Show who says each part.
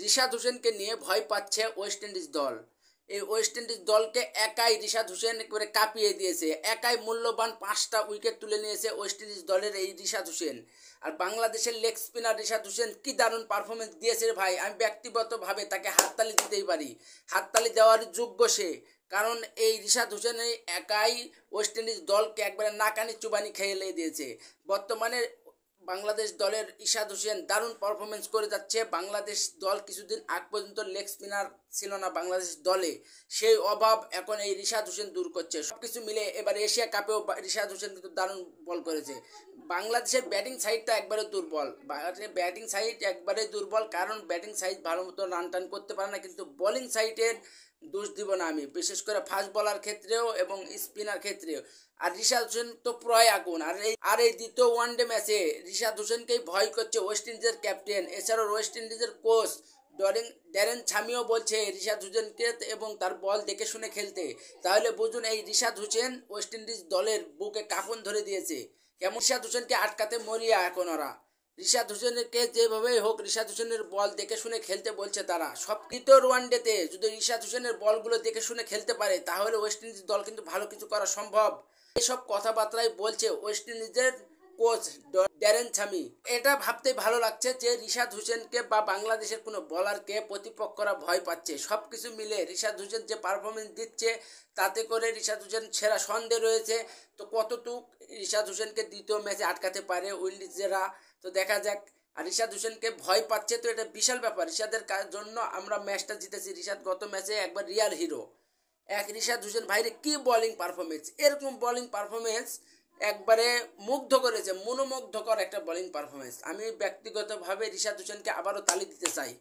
Speaker 1: রিশাদ হোসেনকে নিয়ে ভয় পাচ্ছে ওয়েস্ট ইন্ডিজ দল। এই ওয়েস্ট ইন্ডিজ দলকে একাই রিশাদ হোসেন করে কাঁপিয়ে দিয়েছে, একাই মূল্যবান 5টা উইকেট তুলে নিয়েছে ওয়েস্ট ইন্ডিজ দলের এই রিশাদ হোসেন। আর বাংলাদেশের লেগ স্পিনার রিশাদ হোসেন কি দারুণ পারফরমেন্স দিয়েছে ভাই, আমি ব্যক্তিগতভাবে তাকে হাততালি দিতেই পারি, হাততালি দেওয়ার যোগ্য সে। কারণ এই রিশাদ হোসেন একাই ওয়েস্ট ইন্ডিজ দলকে একবারে নাকানি চুবানি খেয়ে দিয়েছে। বর্তমানে বাংলাদেশ দলের রিশাদ হোসেন দারুণ পারফরমেন্স করে যাচ্ছে। বাংলাদেশ দল কিছুদিন আগ পর্যন্ত লেগ স্পিনার ছিল না বাংলাদেশ দলে, সেই অভাব এখন এই রিশাদ হোসেন দূর করছে। সবকিছু মিলে এবার এশিয়া কাপেও রিশাদ হোসেন কিন্তু দারুণ বল করেছে। বাংলাদেশের ব্যাটিং সাইডটা একবারে দুর্বল, ব্যাটিং সাইড একবারে দুর্বল, কারণ ব্যাটিং সাইড ভালো মতো রান টান করতে পারে না, কিন্তু বোলিং সাইডের দোষ দিব না আমি, বিশেষ করে ফাস্ট বলার ক্ষেত্রেও এবং স্পিনার ক্ষেত্রেও। আর রিশাদ হোসেন তো প্রায় আগুন। আর এই দ্বিতীয় ওয়ানডে ম্যাচে রিশাদ হোসেনকেই ভয় করছে ওয়েস্ট ইন্ডিজের ক্যাপ্টেন, এছাড়াও ওয়েস্ট ইন্ডিজের কোচ ড্যারেন ছামিও বলছে রিশাদ হোসেনকে এবং তার বল দেখে শুনে খেলতে। তাহলে বুঝুন এই রিশাদ হোসেন ওয়েস্ট ইন্ডিজ দলের বুকে কাফন ধরে দিয়েছে। কেমন রিশাদ হোসেনকে আটকাতে মরিয়া এখন ওরা। রিশাদ হোসেনকে যেভাবেই হোক রিশাদ হোসেনের বল দেখে শুনে খেলতে বলছে তারা। সব তৃতীয় ওয়ানডেতে যদি রিশাদ হোসেনের বলগুলো দেখে শুনে খেলতে পারে তাহলে ওয়েস্ট ইন্ডিজ দল কিন্তু ভালো কিছু করা সম্ভব। এইসব কথাবার্তাই বলছে ওয়েস্ট ইন্ডিজের কোচ ড্যারেন ছামি। এটা ভাবতে ভালো লাগছে যে রিশাদ হোসেনকে বা বাংলাদেশের কোনো বলারকে প্রতিপক্ষরা ভয় পাচ্ছে। সব কিছু মিলে রিশাদ হোসেন যে পারফরমেন্স দিচ্ছে তাতে করে রিশাদ হোসেন সেরা সন্দেহ রয়েছে। তো কতটুক রিশাদ হোসেনকে দ্বিতীয় ম্যাচে আটকাতে পারে উইন্ডিজেরা, তো দেখা যাক। আর রিশাদ হোসেনকে ভয় পাচ্ছে তো এটা বিশাল ব্যাপার। রিশাদের জন্য আমরা ম্যাচটা জিতেছি। রিশাদ গত ম্যাচে একবার রিয়াল হিরো। রিশাদ হোসেন ভাইরে কি বোলিং পারফরমেন্স, এরকম বোলিং পারফরমেন্স একবারে মুগ্ধ করেছে, মনোমুগ্ধকর একটা বোলিং পারফরমেন্স। আমি ব্যক্তিগতভাবে রিশাদ হোসেনকে আবারও তালি দিতে চাই।